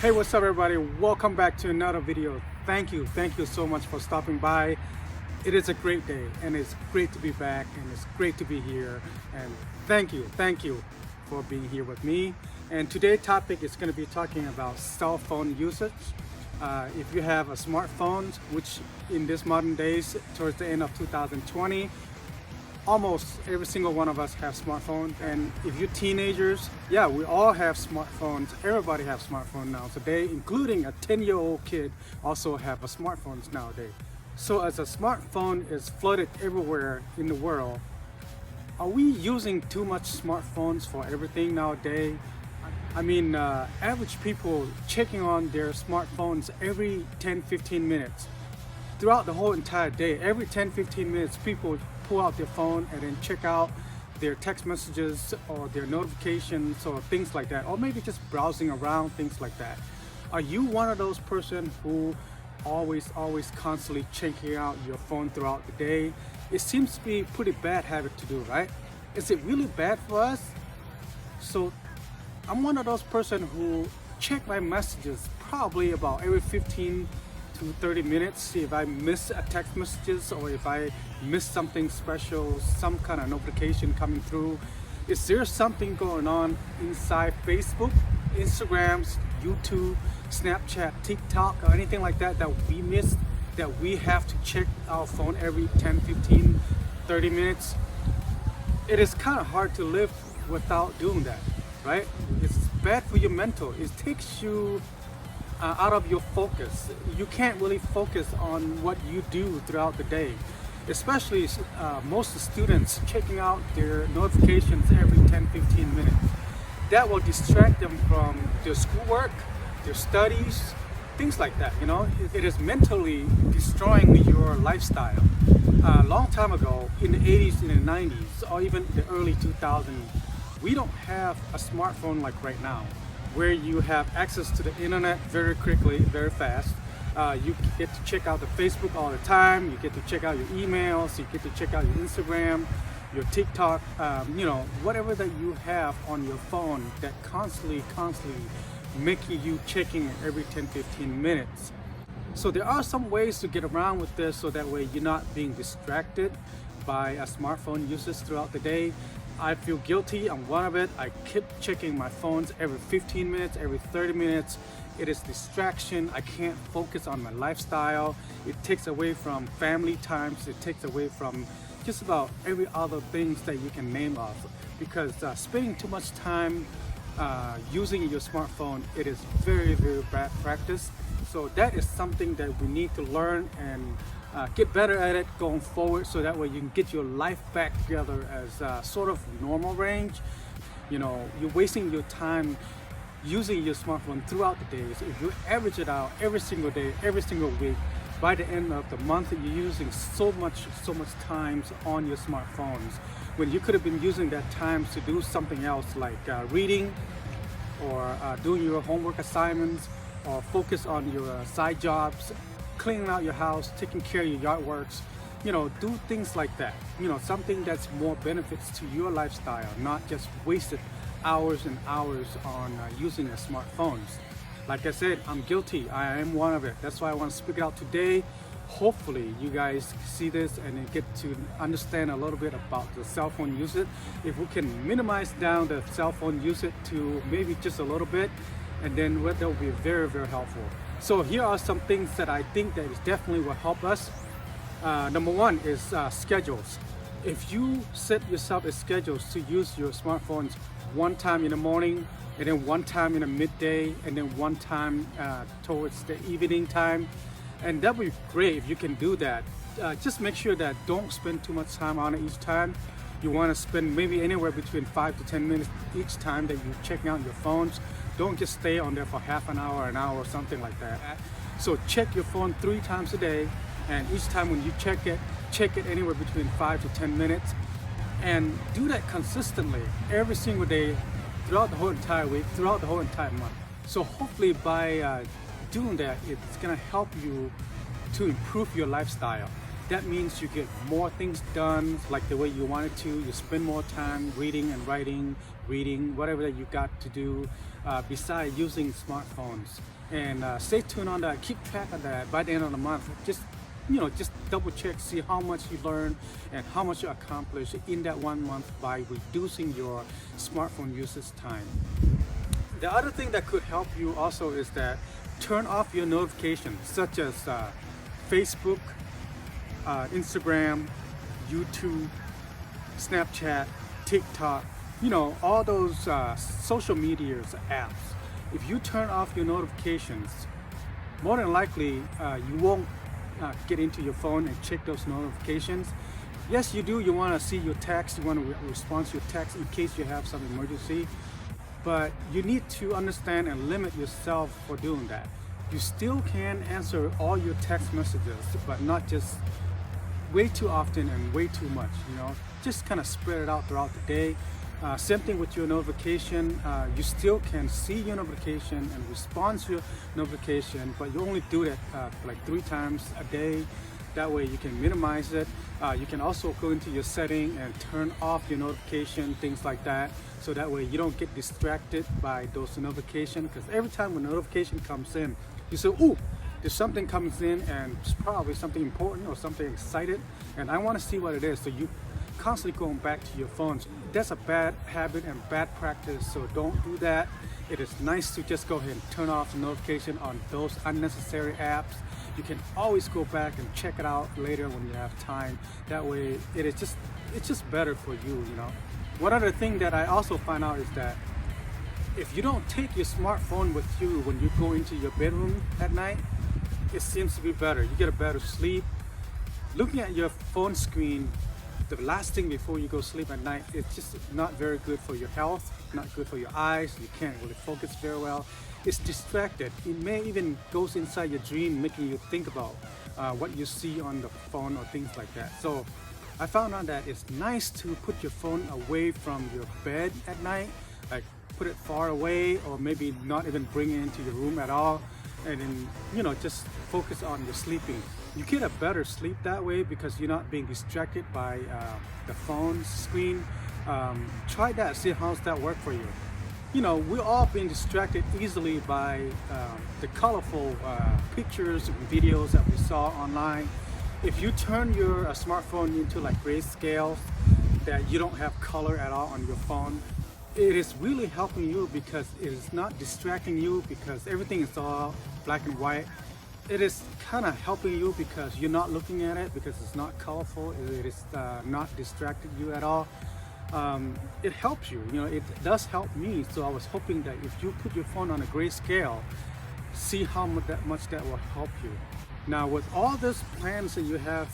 Hey, what's up everybody? Welcome back to another video. Thank you so much for stopping by. It is a great day and it's great to be back and it's great to be here, and thank you for being here with me. And today's topic is going to be talking about cell phone usage. If you have a smartphone, which in this modern days towards the end of 2020, almost every single one of us have smartphones. And if you're teenagers, yeah, we all have smartphones. Everybody has smartphones now today, including a 10-year-old kid also have a smartphones nowadays. So as a smartphone is flooded everywhere in the world, are we using too much smartphones for everything nowadays? I mean, average people checking on their smartphones every 10-15 minutes. Throughout the whole entire day, every 10-15 minutes, people pull out their phone and then check out their text messages or their notifications or things like that, or maybe just browsing around, things like that. Are you one of those person who always constantly checking out your phone throughout the day? It seems to be a pretty bad habit to do, right? Is it really bad for us? So I'm one of those person who check my messages probably about every 15 to 30 minutes, see if I miss a text messages or if I miss something special, some kind of notification coming through. Is there something going on inside Facebook, Instagram, YouTube, Snapchat, TikTok, or anything like that that we missed, that we have to check our phone every 10, 15, 30 minutes? It is kind of hard to live without doing that, right? It's bad for your mental. It takes you out of your focus. You can't really focus on what you do throughout the day, especially most students checking out their notifications every 10-15 minutes. That will distract them from their schoolwork, their studies, things like that. You know, it is mentally destroying your lifestyle. A long time ago, in the 80s and the 90s, or even the early 2000s, we don't have a smartphone like right now, where you have access to the internet very quickly, very fast. You get to check out the Facebook all the time. You get to check out your emails. You get to check out your Instagram, your TikTok, you know, whatever that you have on your phone that constantly making you checking it every 10-15 minutes. So there are some ways to get around with this so that way you're not being distracted by a smartphone usage throughout the day. I feel guilty, I'm one of it. I keep checking my phones every 15 minutes, every 30 minutes. It is distraction. I can't focus on my lifestyle. It takes away from family times. It takes away from just about every other things that you can name off. Because spending too much time using your smartphone, it is very bad practice. So that is something that we need to learn and get better at it going forward, so that way you can get your life back together as sort of normal range. You know, you're wasting your time using your smartphone throughout the days. If you average it out every single day, every single week, by the end of the month you're using so much time on your smartphones, when you could have been using that time to do something else, like reading or doing your homework assignments, or focus on your side jobs, cleaning out your house, taking care of your yard works. You know, do things like that. You know, something that's more benefits to your lifestyle, not just wasted hours and hours on using the smartphones. Like I said, I'm guilty. I am one of it. That's why I want to speak it out today. Hopefully you guys see this and then get to understand a little bit about the cell phone usage. If we can minimize down the cell phone usage to maybe just a little bit, and then that will be very helpful. So here are some things that I think that is definitely will help us. Number one is schedules. If you set yourself a schedule to use your smartphones one time in the morning, and then one time in the midday, and then one time towards the evening time, and that would be great if you can do that. Just make sure that don't spend too much time on it each time. You want to spend maybe anywhere between 5 to 10 minutes each time that you're checking out your phones. Don't just stay on there for half an hour, or something like that. So check your phone 3 times a day, and each time when you check it anywhere between 5 to 10 minutes, and do that consistently every single day throughout the whole entire week, throughout the whole entire month. So hopefully by doing that, it's gonna help you to improve your lifestyle. That means you get more things done like the way you wanted to. You spend more time reading and writing, reading, whatever that you got to do besides using smartphones. And stay tuned on that. Keep track of that by the end of the month. Just double check, see how much you learn and how much you accomplish in that 1 month by reducing your smartphone usage time. The other thing that could help you also is that turn off your notifications, such as Facebook, Instagram, YouTube, Snapchat, TikTok, all those social media apps. If you turn off your notifications, more than likely you won't get into your phone and check those notifications. Yes, you do. You want to see your text. You want to respond to your text in case you have some emergency. But you need to understand and limit yourself for doing that. You still can answer all your text messages, but not just way too often and way too much. Just kind of spread it out throughout the day. Same thing with your notification. You still can see your notification and respond to your notification, but you only do that like 3 times a day. That way you can minimize it. You can also go into your setting and turn off your notification, things like that. So that way you don't get distracted by those notifications, because every time a notification comes in, you say, ooh, there's something comes in and it's probably something important or something excited and I want to see what it is. So you constantly going back to your phones. That's a bad habit and bad practice, so don't do that. It is nice to just go ahead and turn off the notification on those unnecessary apps. You can always go back and check it out later when you have time. That way it's just better for you. One other thing that I also find out is that if you don't take your smartphone with you when you go into your bedroom at night, it seems to be better. You get a better sleep. Looking at your phone screen the last thing before you go sleep at night, it's just not very good for your health, not good for your eyes. You can't really focus very well. It's distracted. It may even goes inside your dream, making you think about what you see on the phone or things like that. So I found out that it's nice to put your phone away from your bed at night, like put it far away, or maybe not even bring it into your room at all, and then just focus on your sleeping. You get a better sleep that way because you're not being distracted by the phone screen. Try that, see how's that work for you. We're all being distracted easily by the colorful pictures and videos that we saw online. If you turn your smartphone into like grayscale, that you don't have color at all on your phone, it is really helping you because it is not distracting you because everything is all black and white. It is kind of helping you because you're not looking at it, because it's not colorful. It is not distracting you at all. It helps you. It does help me. So I was hoping that if you put your phone on a grayscale, see how much that will help you. Now, with all these plans that you have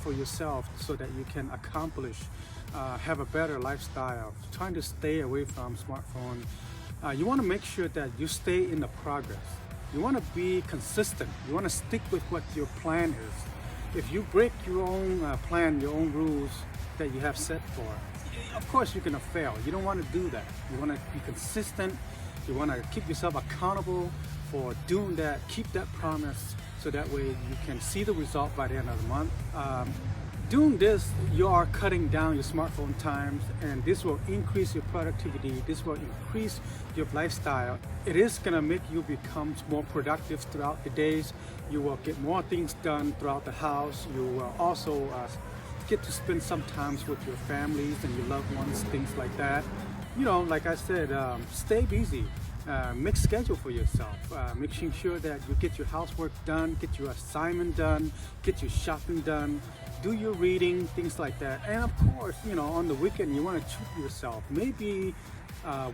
for yourself so that you can accomplish, have a better lifestyle, trying to stay away from smartphone, you want to make sure that you stay in the progress. You want to be consistent. You want to stick with what your plan is. If you break your own plan, your own rules that you have set for, of course you're going to fail. You don't want to do that. You want to be consistent. You want to keep yourself accountable for doing that. Keep that promise so that way you can see the result by the end of the month. Doing this, you are cutting down your smartphone times, and this will increase your productivity. This will increase your lifestyle. It is going to make you become more productive throughout the days. You will get more things done throughout the house. You will also get to spend some time with your families and your loved ones, things like that. Like I said, stay busy. Make schedule for yourself, making sure that you get your housework done, get your assignment done, get your shopping done, do your reading, things like that. And of course, on the weekend you want to treat yourself. Maybe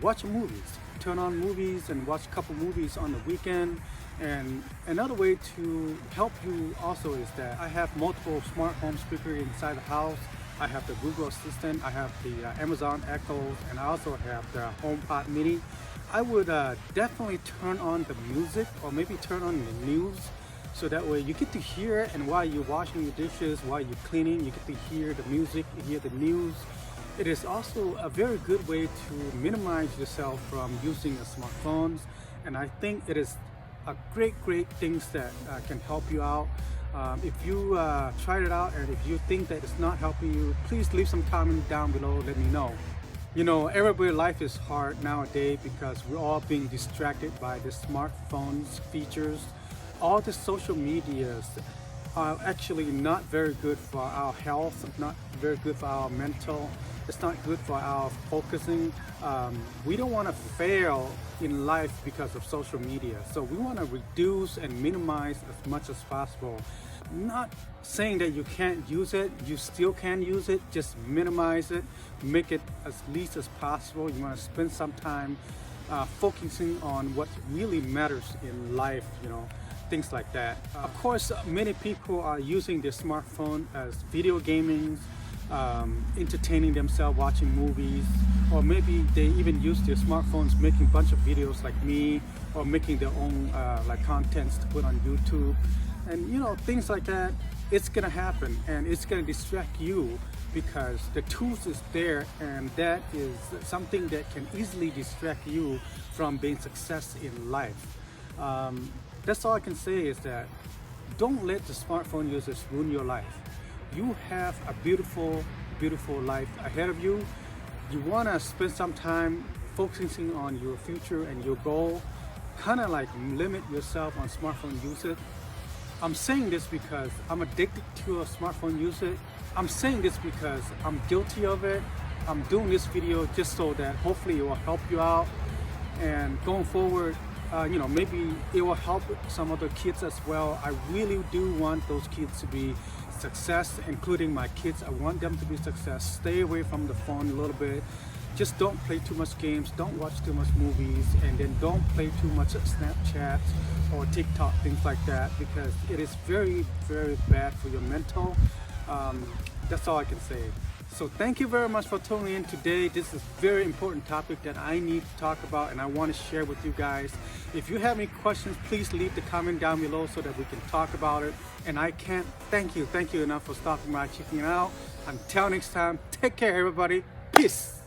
watch movies, turn on movies and watch a couple movies on the weekend. And another way to help you also is that I have multiple smart home speakers inside the house. I have the Google Assistant, I have the Amazon Echo, and I also have the HomePod Mini. I would definitely turn on the music or maybe turn on the news, so that way you get to hear it, and while you're washing your dishes, while you're cleaning, you get to hear the music, you hear the news. It is also a very good way to minimize yourself from using the smartphones, and I think it is a great things that can help you out. If you tried it out and if you think that it's not helping you, please leave some comment down below, let me know. You know, everybody's life is hard nowadays because we're all being distracted by the smartphones features. All the social medias are actually not very good for our health, not very good for our mental. It's not good for our focusing. We don't want to fail in life because of social media. So we want to reduce and minimize as much as possible. Not saying that you can't use it, you still can use it, just minimize it, make it as least as possible. You want to spend some time focusing on what really matters in life, you know, things like that. Of course, many people are using their smartphone as video gaming, entertaining themselves, watching movies, or maybe they even use their smartphones making a bunch of videos like me, or making their own like contents to put on YouTube. And you know, things like that, it's gonna happen and it's gonna distract you because the tools is there, and that is something that can easily distract you from being success in life. That's all I can say is that don't let the smartphone users ruin your life. You have a beautiful, beautiful life ahead of you. You want to spend some time focusing on your future and your goal. Kind of like limit yourself on smartphone usage. I'm saying this because I'm addicted to a smartphone usage. I'm saying this because I'm guilty of it. I'm doing this video just so that hopefully it will help you out. And going forward, you know, maybe it will help some other kids as well. I really do want those kids to be success, including my kids. I want them to be success. Stay away from the phone a little bit. Just don't play too much games, don't watch too much movies, and then don't play too much Snapchat or TikTok, things like that, because it is very, very bad for your mental. That's all I can say. So thank you very much for tuning in today. This is a very important topic that I need to talk about and I want to share with you guys. If you have any questions, please leave the comment down below so that we can talk about it. And I can't thank you enough for stopping by, checking it out. Until next time, take care everybody. Peace.